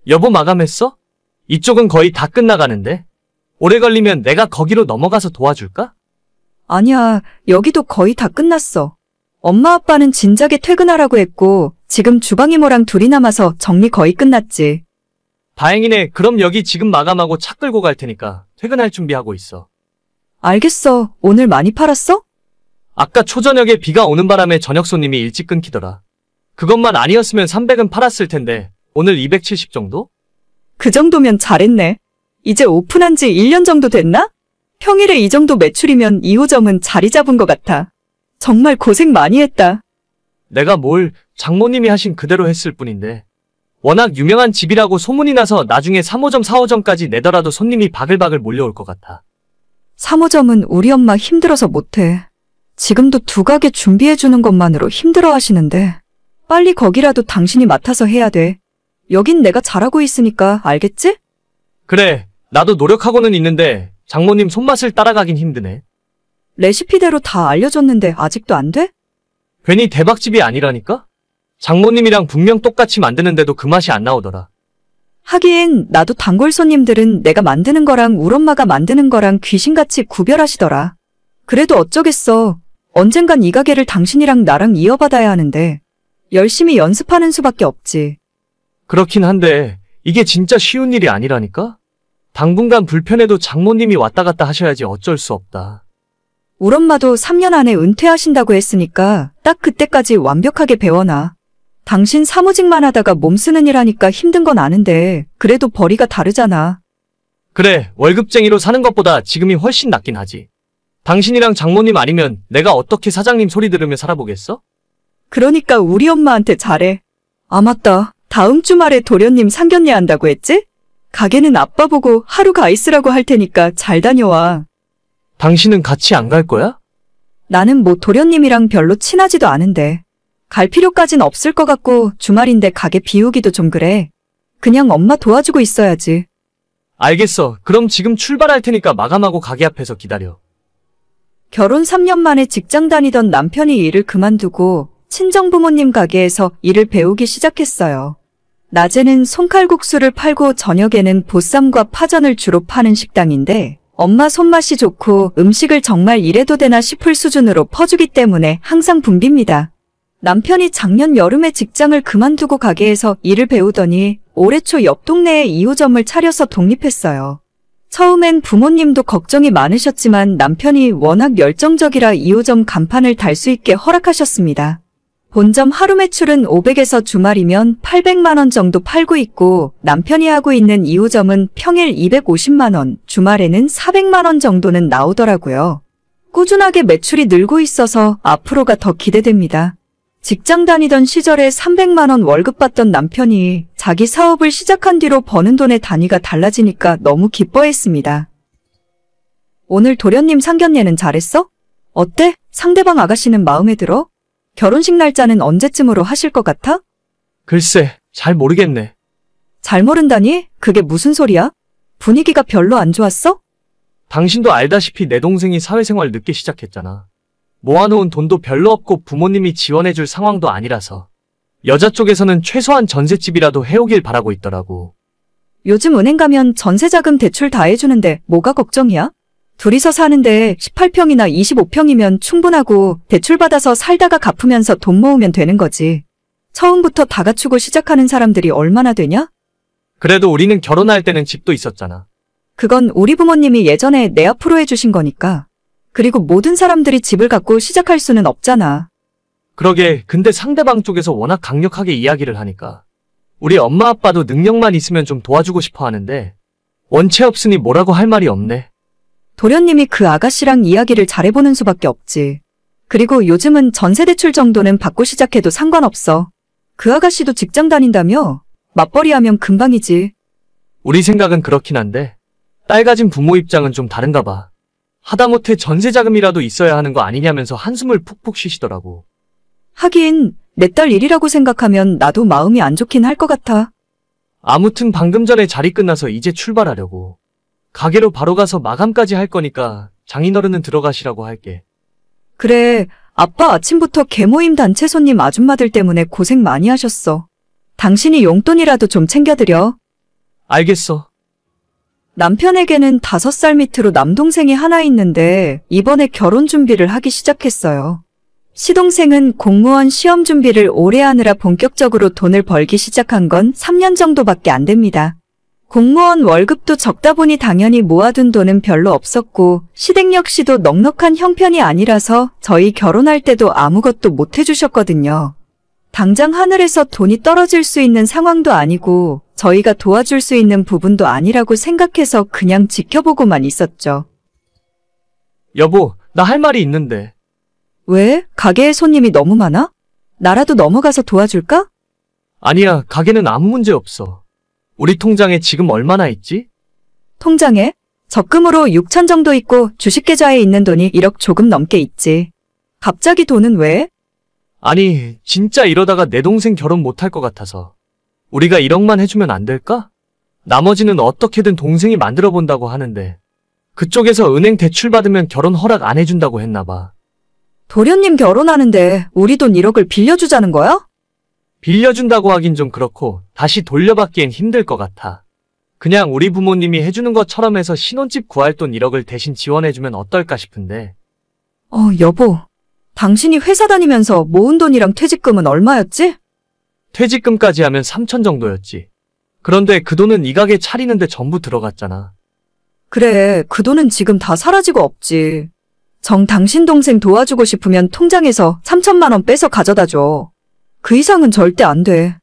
여보 마감했어? 이쪽은 거의 다 끝나가는데. 오래 걸리면 내가 거기로 넘어가서 도와줄까? 아니야, 여기도 거의 다 끝났어. 엄마 아빠는 진작에 퇴근하라고 했고 지금 주방 이모랑 둘이 남아서 정리 거의 끝났지. 다행이네. 그럼 여기 지금 마감하고 차 끌고 갈 테니까 퇴근할 준비하고 있어. 알겠어. 오늘 많이 팔았어? 아까 초저녁에 비가 오는 바람에 저녁 손님이 일찍 끊기더라. 그것만 아니었으면 300은 팔았을 텐데 오늘 270 정도? 그 정도면 잘했네. 이제 오픈한 지 1년 정도 됐나? 평일에 이 정도 매출이면 2호점은 자리 잡은 것 같아. 정말 고생 많이 했다. 내가 뭘 장모님이 하신 그대로 했을 뿐인데. 워낙 유명한 집이라고 소문이 나서 나중에 3호점 4호점까지 내더라도 손님이 바글바글 몰려올 것 같아. 3호점은 우리 엄마 힘들어서 못해. 지금도 2가게 준비해주는 것만으로 힘들어 하시는데 빨리 거기라도 당신이 맡아서 해야 돼. 여긴 내가 잘하고 있으니까 알겠지? 그래, 나도 노력하고는 있는데 장모님 손맛을 따라가긴 힘드네. 레시피대로 다 알려줬는데 아직도 안 돼? 괜히 대박집이 아니라니까? 장모님이랑 분명 똑같이 만드는데도 그 맛이 안 나오더라. 하긴 나도 단골 손님들은 내가 만드는 거랑 울엄마가 만드는 거랑 귀신같이 구별하시더라. 그래도 어쩌겠어. 언젠간 이 가게를 당신이랑 나랑 이어받아야 하는데 열심히 연습하는 수밖에 없지. 그렇긴 한데 이게 진짜 쉬운 일이 아니라니까? 당분간 불편해도 장모님이 왔다 갔다 하셔야지 어쩔 수 없다. 울엄마도 3년 안에 은퇴하신다고 했으니까 딱 그때까지 완벽하게 배워놔. 당신 사무직만 하다가 몸 쓰는 일 하니까 힘든 건 아는데 그래도 벌이가 다르잖아. 그래, 월급쟁이로 사는 것보다 지금이 훨씬 낫긴 하지. 당신이랑 장모님 아니면 내가 어떻게 사장님 소리 들으며 살아보겠어? 그러니까 우리 엄마한테 잘해. 아 맞다. 다음 주말에 도련님 상견례 한다고 했지? 가게는 아빠 보고 하루 가 있으라고 할 테니까 잘 다녀와. 당신은 같이 안 갈 거야? 나는 뭐 도련님이랑 별로 친하지도 않은데. 갈 필요까진 없을 것 같고 주말인데 가게 비우기도 좀 그래. 그냥 엄마 도와주고 있어야지. 알겠어. 그럼 지금 출발할 테니까 마감하고 가게 앞에서 기다려. 결혼 3년 만에 직장 다니던 남편이 일을 그만두고 친정부모님 가게에서 일을 배우기 시작했어요. 낮에는 손칼국수를 팔고 저녁에는 보쌈과 파전을 주로 파는 식당인데 엄마 손맛이 좋고 음식을 정말 이래도 되나 싶을 수준으로 퍼주기 때문에 항상 붐빕니다. 남편이 작년 여름에 직장을 그만두고 가게에서 일을 배우더니 올해 초 옆 동네에 2호점을 차려서 독립했어요. 처음엔 부모님도 걱정이 많으셨지만 남편이 워낙 열정적이라 2호점 간판을 달 수 있게 허락하셨습니다. 본점 하루 매출은 500에서 주말이면 800만 원 정도 팔고 있고 남편이 하고 있는 2호점은 평일 250만 원, 주말에는 400만 원 정도는 나오더라고요. 꾸준하게 매출이 늘고 있어서 앞으로가 더 기대됩니다. 직장 다니던 시절에 300만 원 월급 받던 남편이 자기 사업을 시작한 뒤로 버는 돈의 단위가 달라지니까 너무 기뻐했습니다. 오늘 도련님 상견례는 잘했어? 어때? 상대방 아가씨는 마음에 들어? 결혼식 날짜는 언제쯤으로 하실 것 같아? 글쎄, 잘 모르겠네. 잘 모른다니? 그게 무슨 소리야? 분위기가 별로 안 좋았어? 당신도 알다시피 내 동생이 사회생활 늦게 시작했잖아. 모아놓은 돈도 별로 없고 부모님이 지원해줄 상황도 아니라서 여자 쪽에서는 최소한 전셋집이라도 해오길 바라고 있더라고. 요즘 은행 가면 전세자금 대출 다 해주는데 뭐가 걱정이야? 둘이서 사는데 18평이나 25평이면 충분하고 대출받아서 살다가 갚으면서 돈 모으면 되는 거지. 처음부터 다 갖추고 시작하는 사람들이 얼마나 되냐? 그래도 우리는 결혼할 때는 집도 있었잖아. 그건 우리 부모님이 예전에 내 앞으로 해주신 거니까. 그리고 모든 사람들이 집을 갖고 시작할 수는 없잖아. 그러게, 근데 상대방 쪽에서 워낙 강력하게 이야기를 하니까 우리 엄마 아빠도 능력만 있으면 좀 도와주고 싶어 하는데 원체 없으니 뭐라고 할 말이 없네. 도련님이 그 아가씨랑 이야기를 잘해보는 수밖에 없지. 그리고 요즘은 전세대출 정도는 받고 시작해도 상관없어. 그 아가씨도 직장 다닌다며? 맞벌이 하면 금방이지. 우리 생각은 그렇긴 한데 딸 가진 부모 입장은 좀 다른가 봐. 하다못해 전세자금이라도 있어야 하는 거 아니냐면서 한숨을 푹푹 쉬시더라고. 하긴 내 딸 일이라고 생각하면 나도 마음이 안 좋긴 할 것 같아. 아무튼 방금 전에 자리 끝나서 이제 출발하려고. 가게로 바로 가서 마감까지 할 거니까 장인어른은 들어가시라고 할게. 그래, 아빠 아침부터 개모임 단체 손님 아줌마들 때문에 고생 많이 하셨어. 당신이 용돈이라도 좀 챙겨드려. 알겠어. 남편에게는 5살 밑으로 남동생이 하나 있는데 이번에 결혼 준비를 하기 시작했어요. 시동생은 공무원 시험 준비를 오래 하느라 본격적으로 돈을 벌기 시작한 건 3년 정도밖에 안 됩니다. 공무원 월급도 적다 보니 당연히 모아둔 돈은 별로 없었고 시댁 역시도 넉넉한 형편이 아니라서 저희 결혼할 때도 아무것도 못 해주셨거든요. 당장 하늘에서 돈이 떨어질 수 있는 상황도 아니고 저희가 도와줄 수 있는 부분도 아니라고 생각해서 그냥 지켜보고만 있었죠. 여보, 나 할 말이 있는데. 왜? 가게에 손님이 너무 많아? 나라도 넘어가서 도와줄까? 아니야, 가게는 아무 문제 없어. 우리 통장에 지금 얼마나 있지? 통장에? 적금으로 6천 정도 있고 주식계좌에 있는 돈이 1억 조금 넘게 있지. 갑자기 돈은 왜? 아니, 진짜 이러다가 내 동생 결혼 못할 것 같아서. 우리가 1억만 해주면 안 될까? 나머지는 어떻게든 동생이 만들어 본다고 하는데. 그쪽에서 은행 대출 받으면 결혼 허락 안 해준다고 했나 봐. 도련님 결혼하는데 우리 돈 1억을 빌려주자는 거야? 빌려준다고 하긴 좀 그렇고 다시 돌려받기엔 힘들 것 같아. 그냥 우리 부모님이 해주는 것처럼 해서 신혼집 구할 돈 1억을 대신 지원해주면 어떨까 싶은데. 여보. 당신이 회사 다니면서 모은 돈이랑 퇴직금은 얼마였지? 퇴직금까지 하면 3천 정도였지. 그런데 그 돈은 이 가게 차리는데 전부 들어갔잖아. 그래, 그 돈은 지금 다 사라지고 없지. 당신 동생 도와주고 싶으면 통장에서 3천만 원 빼서 가져다 줘. 그 이상은 절대 안 돼.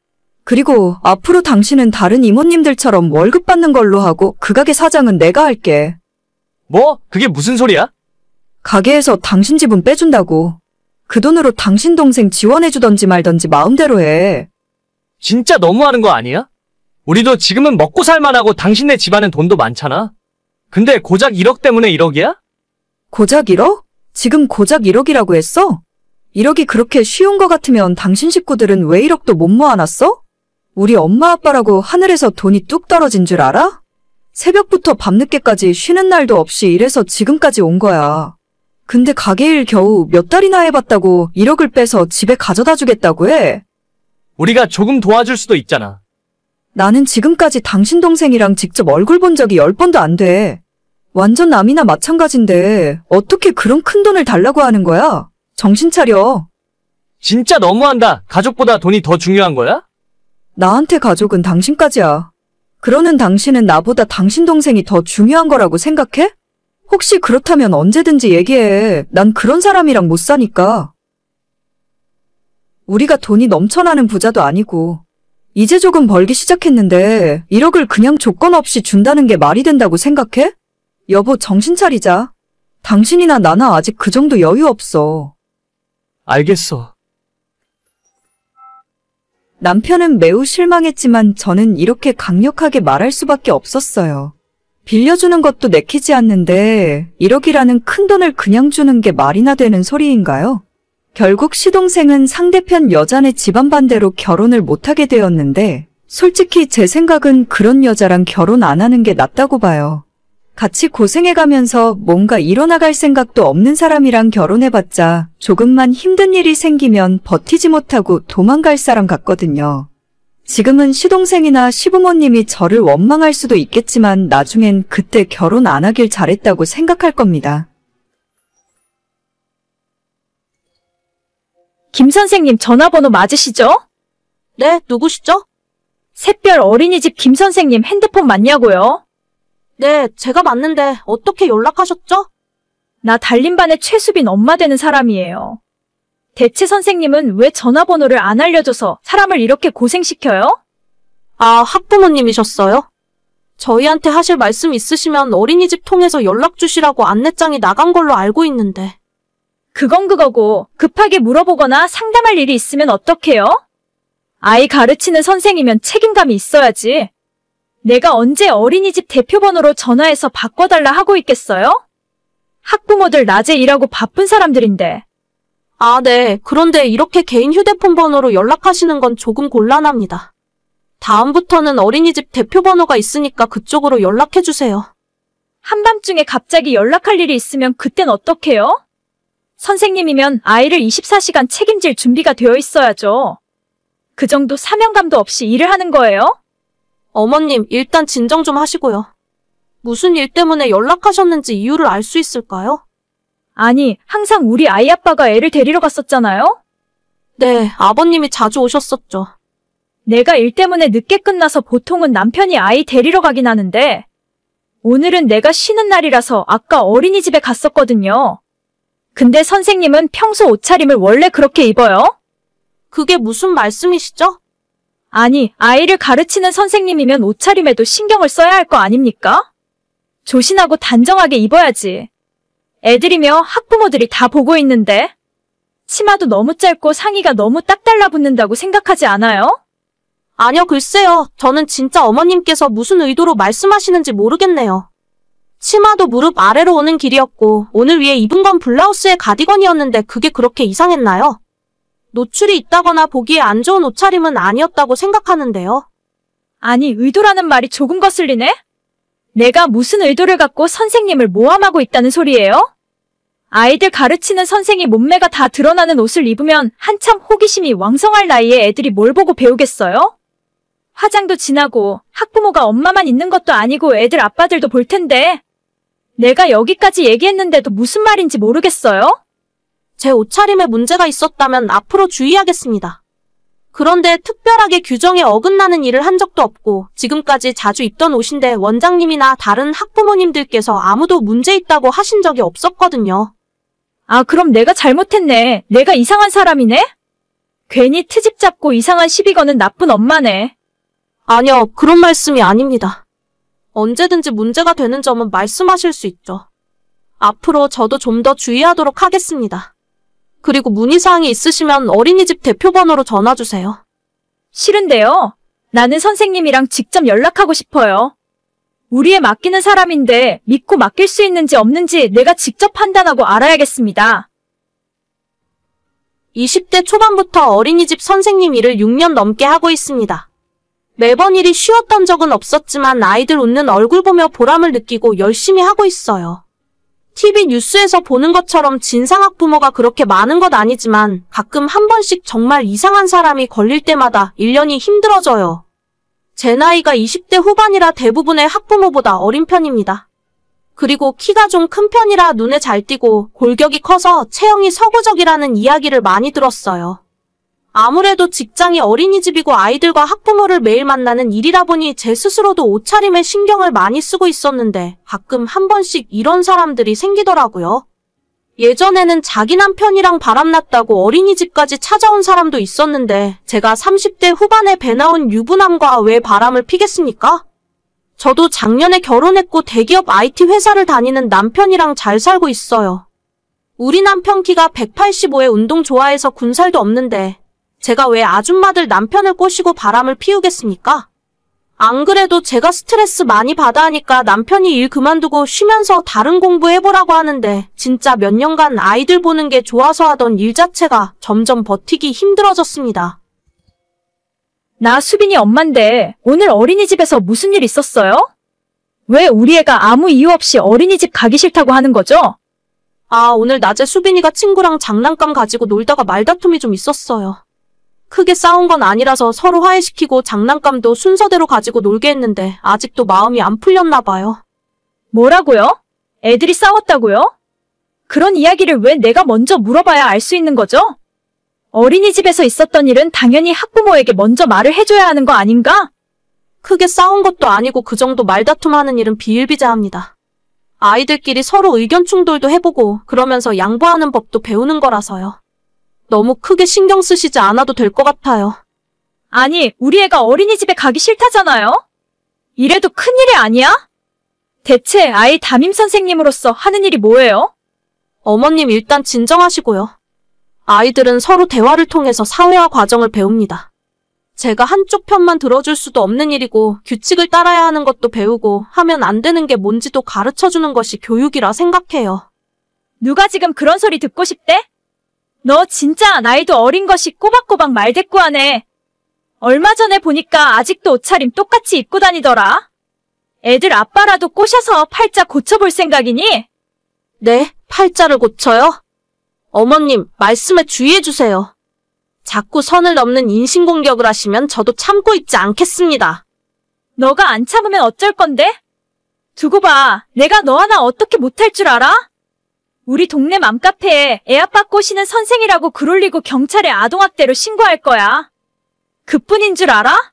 그리고 앞으로 당신은 다른 이모님들처럼 월급 받는 걸로 하고 그 가게 사장은 내가 할게. 뭐? 그게 무슨 소리야? 가게에서 당신 지분 빼준다고. 그 돈으로 당신 동생 지원해주던지 말던지 마음대로 해. 진짜 너무하는 거 아니야? 우리도 지금은 먹고 살만하고 당신네 집안은 돈도 많잖아. 근데 고작 1억 때문에 1억이야? 고작 1억? 지금 고작 1억이라고 했어? 1억이 그렇게 쉬운 거 같으면 당신 식구들은 왜 1억도 못 모아놨어? 우리 엄마 아빠라고 하늘에서 돈이 뚝 떨어진 줄 알아? 새벽부터 밤늦게까지 쉬는 날도 없이 일해서 지금까지 온 거야. 근데 가게 일 겨우 몇 달이나 해봤다고 1억을 빼서 집에 가져다 주겠다고 해? 우리가 조금 도와줄 수도 있잖아. 나는 지금까지 당신 동생이랑 직접 얼굴 본 적이 10번도 안 돼. 완전 남이나 마찬가지인데 어떻게 그런 큰 돈을 달라고 하는 거야? 정신 차려. 진짜 너무한다. 가족보다 돈이 더 중요한 거야? 나한테 가족은 당신까지야. 그러는 당신은 나보다 당신 동생이 더 중요한 거라고 생각해? 혹시 그렇다면 언제든지 얘기해. 난 그런 사람이랑 못 사니까. 우리가 돈이 넘쳐나는 부자도 아니고 이제 조금 벌기 시작했는데 1억을 그냥 조건 없이 준다는 게 말이 된다고 생각해? 여보, 정신 차리자. 당신이나 나나 아직 그 정도 여유 없어. 알겠어. 남편은 매우 실망했지만 저는 이렇게 강력하게 말할 수밖에 없었어요. 빌려주는 것도 내키지 않는데 1억이라는 큰 돈을 그냥 주는 게 말이나 되는 소리인가요? 결국 시동생은 상대편 여자네 집안 반대로 결혼을 못하게 되었는데 솔직히 제 생각은 그런 여자랑 결혼 안 하는 게 낫다고 봐요. 같이 고생해가면서 뭔가 이뤄나갈 생각도 없는 사람이랑 결혼해봤자 조금만 힘든 일이 생기면 버티지 못하고 도망갈 사람 같거든요. 지금은 시동생이나 시부모님이 저를 원망할 수도 있겠지만 나중엔 그때 결혼 안 하길 잘했다고 생각할 겁니다. 김 선생님 전화번호 맞으시죠? 네, 누구시죠? 샛별 어린이집 김 선생님 핸드폰 맞냐고요? 네, 제가 맞는데 어떻게 연락하셨죠? 나 달림반의 최수빈 엄마 되는 사람이에요. 대체 선생님은 왜 전화번호를 안 알려줘서 사람을 이렇게 고생시켜요? 아, 학부모님이셨어요? 저희한테 하실 말씀 있으시면 어린이집 통해서 연락 주시라고 안내장이 나간 걸로 알고 있는데. 그건 그거고 급하게 물어보거나 상담할 일이 있으면 어떡해요? 아이 가르치는 선생이면 책임감이 있어야지. 내가 언제 어린이집 대표번호로 전화해서 바꿔달라 하고 있겠어요? 학부모들 낮에 일하고 바쁜 사람들인데. 아, 네. 그런데 이렇게 개인 휴대폰 번호로 연락하시는 건 조금 곤란합니다. 다음부터는 어린이집 대표번호가 있으니까 그쪽으로 연락해주세요. 한밤중에 갑자기 연락할 일이 있으면 그땐 어떡해요? 선생님이면 아이를 24시간 책임질 준비가 되어 있어야죠. 그 정도 사명감도 없이 일을 하는 거예요? 어머님, 일단 진정 좀 하시고요. 무슨 일 때문에 연락하셨는지 이유를 알 수 있을까요? 아니, 항상 우리 아이 아빠가 애를 데리러 갔었잖아요? 네, 아버님이 자주 오셨었죠. 내가 일 때문에 늦게 끝나서 보통은 남편이 아이 데리러 가긴 하는데, 오늘은 내가 쉬는 날이라서 아까 어린이집에 갔었거든요. 근데 선생님은 평소 옷차림을 원래 그렇게 입어요? 그게 무슨 말씀이시죠? 아니, 아이를 가르치는 선생님이면 옷차림에도 신경을 써야 할 거 아닙니까? 조신하고 단정하게 입어야지. 애들이며 학부모들이 다 보고 있는데. 치마도 너무 짧고 상의가 너무 딱 달라붙는다고 생각하지 않아요? 아니요, 글쎄요. 저는 진짜 어머님께서 무슨 의도로 말씀하시는지 모르겠네요. 치마도 무릎 아래로 오는 길이었고 오늘 위에 입은 건 블라우스의 가디건이었는데 그게 그렇게 이상했나요? 노출이 있다거나 보기에 안 좋은 옷차림은 아니었다고 생각하는데요. 아니, 의도라는 말이 조금 거슬리네? 내가 무슨 의도를 갖고 선생님을 모함하고 있다는 소리예요? 아이들 가르치는 선생이 몸매가 다 드러나는 옷을 입으면 한참 호기심이 왕성할 나이에 애들이 뭘 보고 배우겠어요? 화장도 진하고 학부모가 엄마만 있는 것도 아니고 애들 아빠들도 볼 텐데. 내가 여기까지 얘기했는데도 무슨 말인지 모르겠어요? 제 옷차림에 문제가 있었다면 앞으로 주의하겠습니다. 그런데 특별하게 규정에 어긋나는 일을 한 적도 없고 지금까지 자주 입던 옷인데 원장님이나 다른 학부모님들께서 아무도 문제 있다고 하신 적이 없었거든요. 아, 그럼 내가 잘못했네. 내가 이상한 사람이네? 괜히 트집 잡고 이상한 시비 거는 나쁜 엄마네. 아니요, 그런 말씀이 아닙니다. 언제든지 문제가 되는 점은 말씀하실 수 있죠. 앞으로 저도 좀 더 주의하도록 하겠습니다. 그리고 문의사항이 있으시면 어린이집 대표번호로 전화주세요. 싫은데요. 나는 선생님이랑 직접 연락하고 싶어요. 우리에 맡기는 사람인데 믿고 맡길 수 있는지 없는지 내가 직접 판단하고 알아야겠습니다. 20대 초반부터 어린이집 선생님 일을 6년 넘게 하고 있습니다. 매번 일이 쉬웠던 적은 없었지만 아이들 웃는 얼굴 보며 보람을 느끼고 열심히 하고 있어요. TV 뉴스에서 보는 것처럼 진상학 부모가 그렇게 많은 건 아니지만 가끔 한 번씩 정말 이상한 사람이 걸릴 때마다 1년이 힘들어져요. 제 나이가 20대 후반이라 대부분의 학부모보다 어린 편입니다. 그리고 키가 좀 큰 편이라 눈에 잘 띄고 골격이 커서 체형이 서구적이라는 이야기를 많이 들었어요. 아무래도 직장이 어린이집이고 아이들과 학부모를 매일 만나는 일이라 보니 제 스스로도 옷차림에 신경을 많이 쓰고 있었는데 가끔 한 번씩 이런 사람들이 생기더라고요. 예전에는 자기 남편이랑 바람났다고 어린이집까지 찾아온 사람도 있었는데 제가 30대 후반에 배 나온 유부남과 왜 바람을 피겠습니까? 저도 작년에 결혼했고 대기업 IT 회사를 다니는 남편이랑 잘 살고 있어요. 우리 남편 키가 185에 운동 좋아해서 군살도 없는데 제가 왜 아줌마들 남편을 꼬시고 바람을 피우겠습니까? 안 그래도 제가 스트레스 많이 받아 하니까 남편이 일 그만두고 쉬면서 다른 공부해보라고 하는데 진짜 몇 년간 아이들 보는 게 좋아서 하던 일 자체가 점점 버티기 힘들어졌습니다. 나 수빈이 엄만데 오늘 어린이집에서 무슨 일 있었어요? 왜 우리 애가 아무 이유 없이 어린이집 가기 싫다고 하는 거죠? 아, 오늘 낮에 수빈이가 친구랑 장난감 가지고 놀다가 말다툼이 좀 있었어요. 크게 싸운 건 아니라서 서로 화해시키고 장난감도 순서대로 가지고 놀게 했는데 아직도 마음이 안 풀렸나 봐요. 뭐라고요? 애들이 싸웠다고요? 그런 이야기를 왜 내가 먼저 물어봐야 알 수 있는 거죠? 어린이집에서 있었던 일은 당연히 학부모에게 먼저 말을 해줘야 하는 거 아닌가? 크게 싸운 것도 아니고 그 정도 말다툼하는 일은 비일비재합니다. 아이들끼리 서로 의견 충돌도 해보고 그러면서 양보하는 법도 배우는 거라서요. 너무 크게 신경 쓰시지 않아도 될 것 같아요. 아니, 우리 애가 어린이집에 가기 싫다잖아요? 이래도 큰일이 아니야? 대체 아이 담임 선생님으로서 하는 일이 뭐예요? 어머님 일단 진정하시고요. 아이들은 서로 대화를 통해서 사회화 과정을 배웁니다. 제가 한쪽 편만 들어줄 수도 없는 일이고 규칙을 따라야 하는 것도 배우고 하면 안 되는 게 뭔지도 가르쳐주는 것이 교육이라 생각해요. 누가 지금 그런 소리 듣고 싶대? 너 진짜 나이도 어린 것이 꼬박꼬박 말대꾸하네. 얼마 전에 보니까 아직도 옷차림 똑같이 입고 다니더라. 애들 아빠라도 꼬셔서 팔자 고쳐볼 생각이니? 네, 팔자를 고쳐요? 어머님, 말씀에 주의해주세요. 자꾸 선을 넘는 인신공격을 하시면 저도 참고 있지 않겠습니다. 너가 안 참으면 어쩔 건데? 두고 봐. 내가 너 하나 어떻게 못할 줄 알아? 우리 동네 맘카페에 애 아빠 꼬시는 선생이라고 글 올리고 경찰에 아동학대로 신고할 거야. 그뿐인 줄 알아?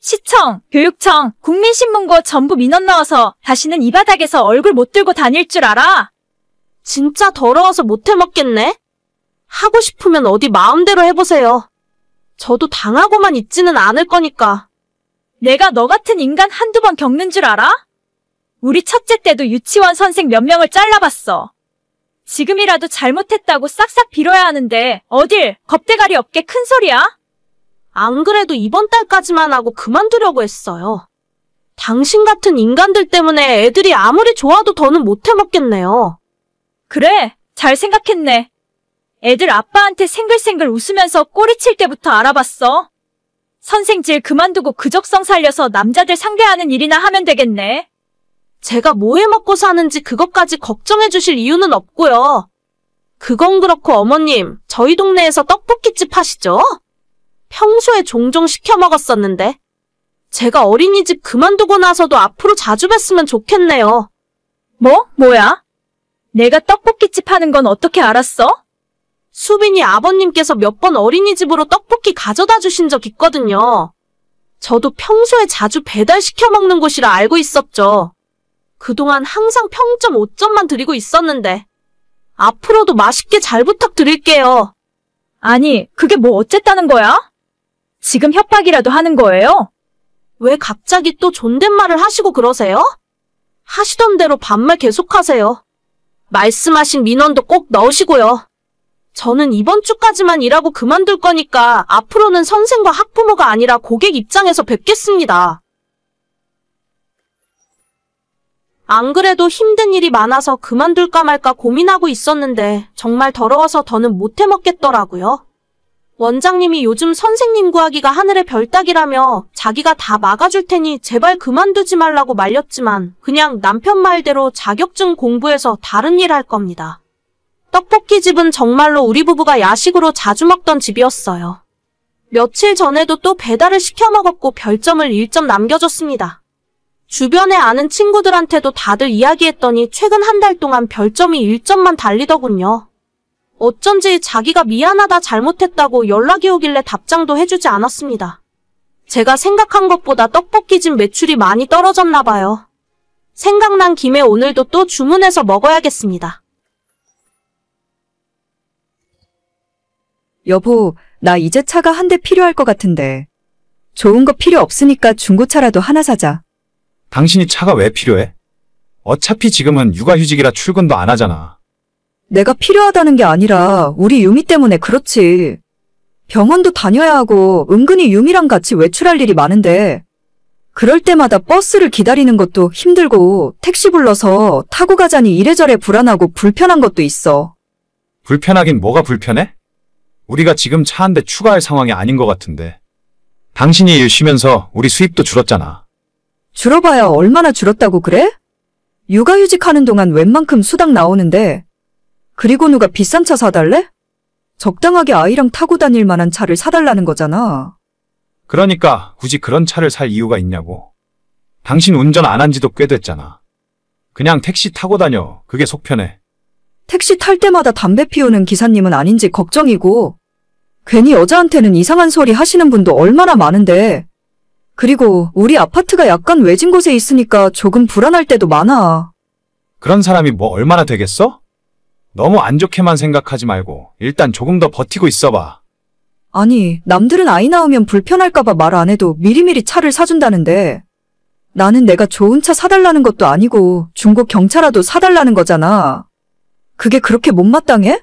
시청, 교육청, 국민신문고 전부 민원 넣어서 다시는 이 바닥에서 얼굴 못 들고 다닐 줄 알아? 진짜 더러워서 못 해먹겠네? 하고 싶으면 어디 마음대로 해보세요. 저도 당하고만 있지는 않을 거니까. 내가 너 같은 인간 한두 번 겪는 줄 알아? 우리 첫째 때도 유치원 선생 몇 명을 잘라봤어. 지금이라도 잘못했다고 싹싹 빌어야 하는데 어딜 겁대가리 없게 큰 소리야? 안 그래도 이번 달까지만 하고 그만두려고 했어요. 당신 같은 인간들 때문에 애들이 아무리 좋아도 더는 못 해먹겠네요. 그래, 잘 생각했네. 애들 아빠한테 생글생글 웃으면서 꼬리칠 때부터 알아봤어. 선생질 그만두고 그적성 살려서 남자들 상대하는 일이나 하면 되겠네. 제가 뭐 해먹고 사는지 그것까지 걱정해 주실 이유는 없고요. 그건 그렇고 어머님, 저희 동네에서 떡볶이집 하시죠? 평소에 종종 시켜 먹었었는데. 제가 어린이집 그만두고 나서도 앞으로 자주 뵀으면 좋겠네요. 뭐야? 내가 떡볶이집 하는 건 어떻게 알았어? 수빈이 아버님께서 몇 번 어린이집으로 떡볶이 가져다 주신 적 있거든요. 저도 평소에 자주 배달시켜 먹는 곳이라 알고 있었죠. 그동안 항상 평점 5점만 드리고 있었는데 앞으로도 맛있게 잘 부탁드릴게요. 아니, 그게 뭐 어쨌다는 거야? 지금 협박이라도 하는 거예요? 왜 갑자기 또 존댓말을 하시고 그러세요? 하시던 대로 반말 계속하세요. 말씀하신 민원도 꼭 넣으시고요. 저는 이번 주까지만 일하고 그만둘 거니까 앞으로는 선생과 학부모가 아니라 고객 입장에서 뵙겠습니다. 안 그래도 힘든 일이 많아서 그만둘까 말까 고민하고 있었는데 정말 더러워서 더는 못 해먹겠더라고요. 원장님이 요즘 선생님 구하기가 하늘의 별 따기라며 자기가 다 막아줄 테니 제발 그만두지 말라고 말렸지만 그냥 남편 말대로 자격증 공부해서 다른 일 할 겁니다. 떡볶이집은 정말로 우리 부부가 야식으로 자주 먹던 집이었어요. 며칠 전에도 또 배달을 시켜 먹었고 별점을 1점 남겨줬습니다. 주변에 아는 친구들한테도 다들 이야기했더니 최근 한 달 동안 별점이 1점만 달리더군요. 어쩐지 자기가 미안하다 잘못했다고 연락이 오길래 답장도 해주지 않았습니다. 제가 생각한 것보다 떡볶이집 매출이 많이 떨어졌나 봐요. 생각난 김에 오늘도 또 주문해서 먹어야겠습니다. 여보, 나 이제 차가 한 대 필요할 것 같은데. 좋은 거 필요 없으니까 중고차라도 하나 사자. 당신이 차가 왜 필요해? 어차피 지금은 육아휴직이라 출근도 안 하잖아. 내가 필요하다는 게 아니라 우리 유미 때문에 그렇지. 병원도 다녀야 하고 은근히 유미랑 같이 외출할 일이 많은데 그럴 때마다 버스를 기다리는 것도 힘들고 택시 불러서 타고 가자니 이래저래 불안하고 불편한 것도 있어. 불편하긴 뭐가 불편해? 우리가 지금 차 한 대 추가할 상황이 아닌 것 같은데. 당신이 일 쉬면서 우리 수입도 줄었잖아. 줄어봐야 얼마나 줄었다고 그래? 육아휴직 하는 동안 웬만큼 수당 나오는데 그리고 누가 비싼 차 사달래? 적당하게 아이랑 타고 다닐 만한 차를 사달라는 거잖아. 그러니까 굳이 그런 차를 살 이유가 있냐고. 당신 운전 안 한 지도 꽤 됐잖아. 그냥 택시 타고 다녀. 그게 속 편해. 택시 탈 때마다 담배 피우는 기사님은 아닌지 걱정이고 괜히 여자한테는 이상한 소리 하시는 분도 얼마나 많은데 그리고 우리 아파트가 약간 외진 곳에 있으니까 조금 불안할 때도 많아. 그런 사람이 뭐 얼마나 되겠어? 너무 안 좋게만 생각하지 말고 일단 조금 더 버티고 있어봐. 아니, 남들은 아이 낳으면 불편할까봐 말 안 해도 미리미리 차를 사준다는데 나는 내가 좋은 차 사달라는 것도 아니고 중고 경차라도 사달라는 거잖아. 그게 그렇게 못마땅해?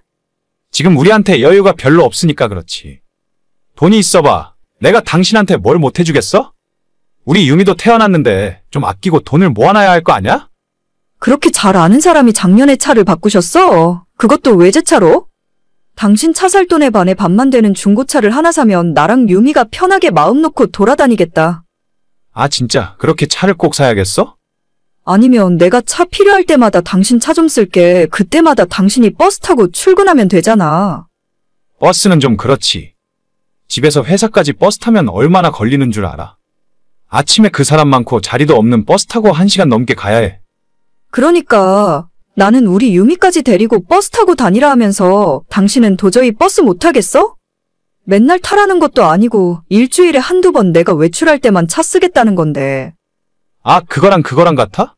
지금 우리한테 여유가 별로 없으니까 그렇지. 돈이 있어봐. 내가 당신한테 뭘 못 해주겠어? 우리 유미도 태어났는데 좀 아끼고 돈을 모아놔야 할 거 아니야? 그렇게 잘 아는 사람이 작년에 차를 바꾸셨어? 그것도 외제차로? 당신 차 살 돈에 반에 반만 되는 중고차를 하나 사면 나랑 유미가 편하게 마음 놓고 돌아다니겠다. 아 진짜 그렇게 차를 꼭 사야겠어? 아니면 내가 차 필요할 때마다 당신 차 좀 쓸게. 그때마다 당신이 버스 타고 출근하면 되잖아. 버스는 좀 그렇지. 집에서 회사까지 버스 타면 얼마나 걸리는 줄 알아? 아침에 그 사람 많고 자리도 없는 버스 타고 1시간 넘게 가야 해. 그러니까 나는 우리 유미까지 데리고 버스 타고 다니라 하면서 당신은 도저히 버스 못 타겠어? 맨날 타라는 것도 아니고 일주일에 한두 번 내가 외출할 때만 차 쓰겠다는 건데. 아, 그거랑 같아?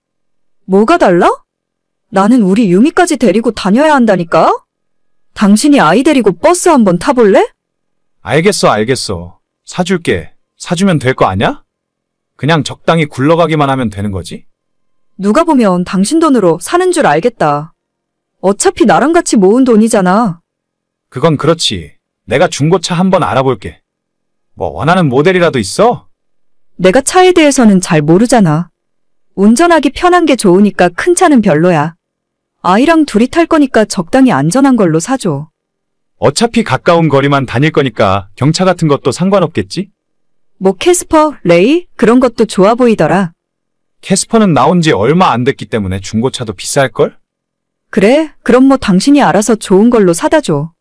뭐가 달라? 나는 우리 유미까지 데리고 다녀야 한다니까? 당신이 아이 데리고 버스 한번 타볼래? 알겠어. 사줄게. 사주면 될 거 아냐? 그냥 적당히 굴러가기만 하면 되는 거지? 누가 보면 당신 돈으로 사는 줄 알겠다. 어차피 나랑 같이 모은 돈이잖아. 그건 그렇지. 내가 중고차 한번 알아볼게. 뭐 원하는 모델이라도 있어? 내가 차에 대해서는 잘 모르잖아. 운전하기 편한 게 좋으니까 큰 차는 별로야. 아이랑 둘이 탈 거니까 적당히 안전한 걸로 사줘. 어차피 가까운 거리만 다닐 거니까 경차 같은 것도 상관없겠지? 뭐 캐스퍼, 레이 그런 것도 좋아 보이더라. 캐스퍼는 나온 지 얼마 안 됐기 때문에 중고차도 비쌀걸? 그래? 그럼 뭐 당신이 알아서 좋은 걸로 사다 줘.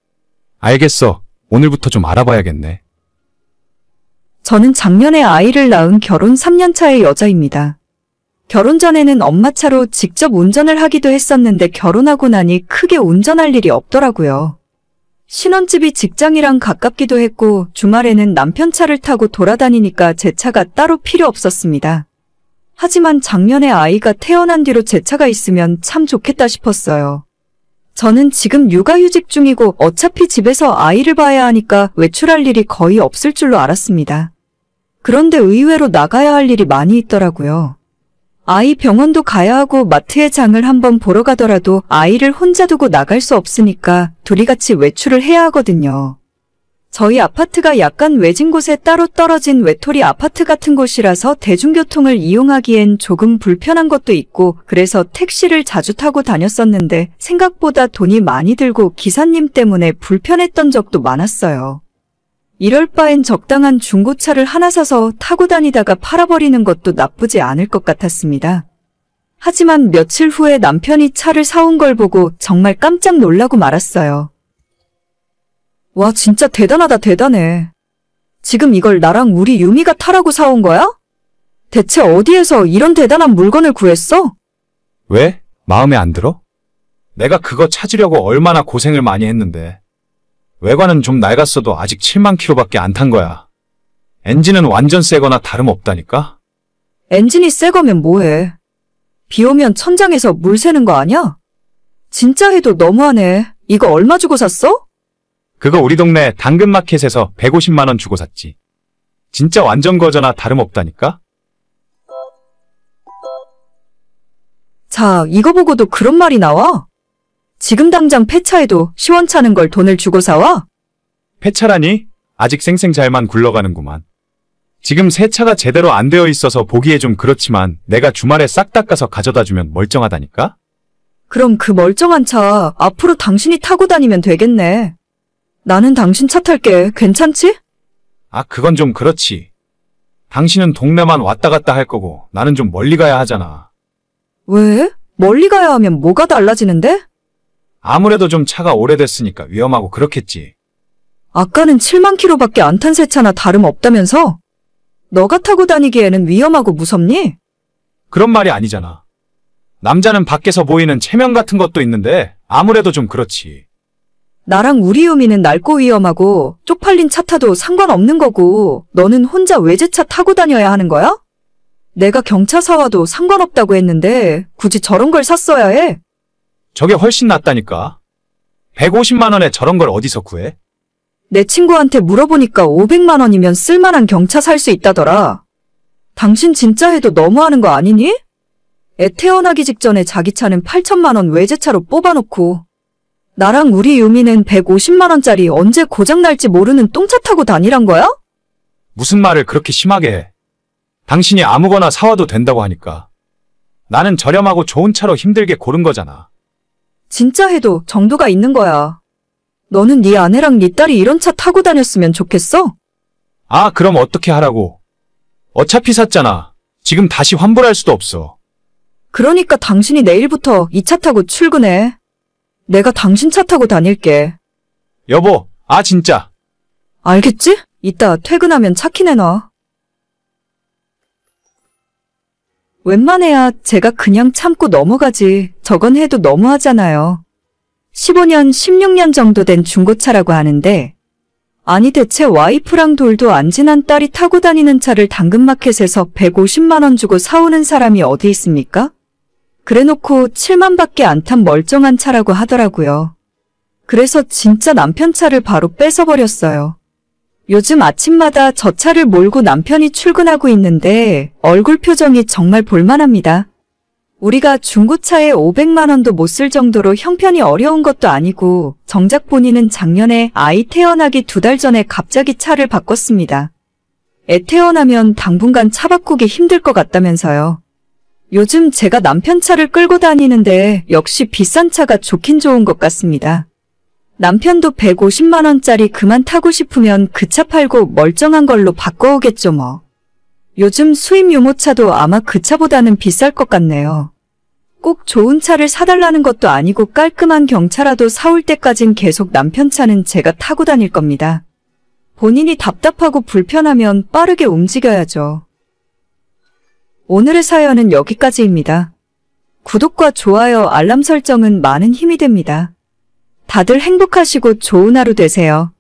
알겠어. 오늘부터 좀 알아봐야겠네. 저는 작년에 아이를 낳은 결혼 3년 차의 여자입니다. 결혼 전에는 엄마 차로 직접 운전을 하기도 했었는데 결혼하고 나니 크게 운전할 일이 없더라고요. 신혼집이 직장이랑 가깝기도 했고 주말에는 남편 차를 타고 돌아다니니까 제 차가 따로 필요 없었습니다. 하지만 작년에 아이가 태어난 뒤로 제 차가 있으면 참 좋겠다 싶었어요. 저는 지금 육아휴직 중이고 어차피 집에서 아이를 봐야 하니까 외출할 일이 거의 없을 줄로 알았습니다. 그런데 의외로 나가야 할 일이 많이 있더라고요. 아이 병원도 가야 하고 마트에 장을 한번 보러 가더라도 아이를 혼자 두고 나갈 수 없으니까 둘이 같이 외출을 해야 하거든요. 저희 아파트가 약간 외진 곳에 따로 떨어진 외톨이 아파트 같은 곳이라서 대중교통을 이용하기엔 조금 불편한 것도 있고 그래서 택시를 자주 타고 다녔었는데 생각보다 돈이 많이 들고 기사님 때문에 불편했던 적도 많았어요. 이럴 바엔 적당한 중고차를 하나 사서 타고 다니다가 팔아버리는 것도 나쁘지 않을 것 같았습니다. 하지만 며칠 후에 남편이 차를 사온 걸 보고 정말 깜짝 놀라고 말았어요. 와, 진짜 대단하다, 대단해. 지금 이걸 나랑 우리 유미가 타라고 사온 거야? 대체 어디에서 이런 대단한 물건을 구했어? 왜? 마음에 안 들어? 내가 그거 찾으려고 얼마나 고생을 많이 했는데. 외관은 좀 낡았어도 아직 7만 킬로밖에 안 탄 거야. 엔진은 완전 새거나 다름없다니까? 엔진이 새 거면 뭐해? 비 오면 천장에서 물 새는 거 아니야? 진짜 해도 너무하네. 이거 얼마 주고 샀어? 그거 우리 동네 당근마켓에서 150만 원 주고 샀지. 진짜 완전 거저나 다름없다니까? 자, 이거 보고도 그런 말이 나와? 지금 당장 폐차해도 시원찮은 걸 돈을 주고 사와? 폐차라니? 아직 쌩쌩잘만 굴러가는구만. 지금 세차가 제대로 안 되어 있어서 보기에 좀 그렇지만 내가 주말에 싹 닦아서 가져다 주면 멀쩡하다니까? 그럼 그 멀쩡한 차 앞으로 당신이 타고 다니면 되겠네. 나는 당신 차 탈게. 괜찮지? 아, 그건 좀 그렇지. 당신은 동네만 왔다 갔다 할 거고 나는 좀 멀리 가야 하잖아. 왜? 멀리 가야 하면 뭐가 달라지는데? 아무래도 좀 차가 오래됐으니까 위험하고 그렇겠지. 아까는 7만 킬로밖에 안 탄 새 차나 다름없다면서? 너가 타고 다니기에는 위험하고 무섭니? 그런 말이 아니잖아. 남자는 밖에서 보이는 체면 같은 것도 있는데 아무래도 좀 그렇지. 나랑 우리 유미는 낡고 위험하고 쪽팔린 차 타도 상관없는 거고 너는 혼자 외제차 타고 다녀야 하는 거야? 내가 경차 사와도 상관없다고 했는데 굳이 저런 걸 샀어야 해? 저게 훨씬 낫다니까. 150만 원에 저런 걸 어디서 구해? 내 친구한테 물어보니까 500만 원이면 쓸만한 경차 살 수 있다더라. 당신 진짜 해도 너무하는 거 아니니? 애 태어나기 직전에 자기 차는 8천만 원 외제차로 뽑아놓고 나랑 우리 유미는 150만 원짜리 언제 고장날지 모르는 똥차 타고 다니란 거야? 무슨 말을 그렇게 심하게 해. 당신이 아무거나 사와도 된다고 하니까. 나는 저렴하고 좋은 차로 힘들게 고른 거잖아. 진짜 해도 정도가 있는 거야. 너는 네 아내랑 네 딸이 이런 차 타고 다녔으면 좋겠어? 아, 그럼 어떻게 하라고? 어차피 샀잖아. 지금 다시 환불할 수도 없어. 그러니까 당신이 내일부터 이 차 타고 출근해. 내가 당신 차 타고 다닐게. 여보, 아 진짜. 알겠지? 이따 퇴근하면 차 키 내놔. 웬만해야 제가 그냥 참고 넘어가지. 저건 해도 너무하잖아요. 15년, 16년 정도 된 중고차라고 하는데, 아니 대체 와이프랑 돌도 안 지난 딸이 타고 다니는 차를 당근마켓에서 150만 원 주고 사오는 사람이 어디 있습니까? 그래놓고 7만 밖에 안 탄 멀쩡한 차라고 하더라고요. 그래서 진짜 남편 차를 바로 뺏어버렸어요. 요즘 아침마다 저 차를 몰고 남편이 출근하고 있는데 얼굴 표정이 정말 볼만합니다. 우리가 중고차에 500만 원도 못 쓸 정도로 형편이 어려운 것도 아니고 정작 본인은 작년에 아이 태어나기 2달 전에 갑자기 차를 바꿨습니다. 애 태어나면 당분간 차 바꾸기 힘들 것 같다면서요. 요즘 제가 남편 차를 끌고 다니는데 역시 비싼 차가 좋긴 좋은 것 같습니다. 남편도 150만 원짜리 그만 타고 싶으면 그 차 팔고 멀쩡한 걸로 바꿔오겠죠 뭐. 요즘 수입 유모차도 아마 그 차보다는 비쌀 것 같네요. 꼭 좋은 차를 사달라는 것도 아니고 깔끔한 경차라도 사올 때까진 계속 남편 차는 제가 타고 다닐 겁니다. 본인이 답답하고 불편하면 빠르게 움직여야죠. 오늘의 사연은 여기까지입니다. 구독과 좋아요, 알람 설정은 많은 힘이 됩니다. 다들 행복하시고 좋은 하루 되세요.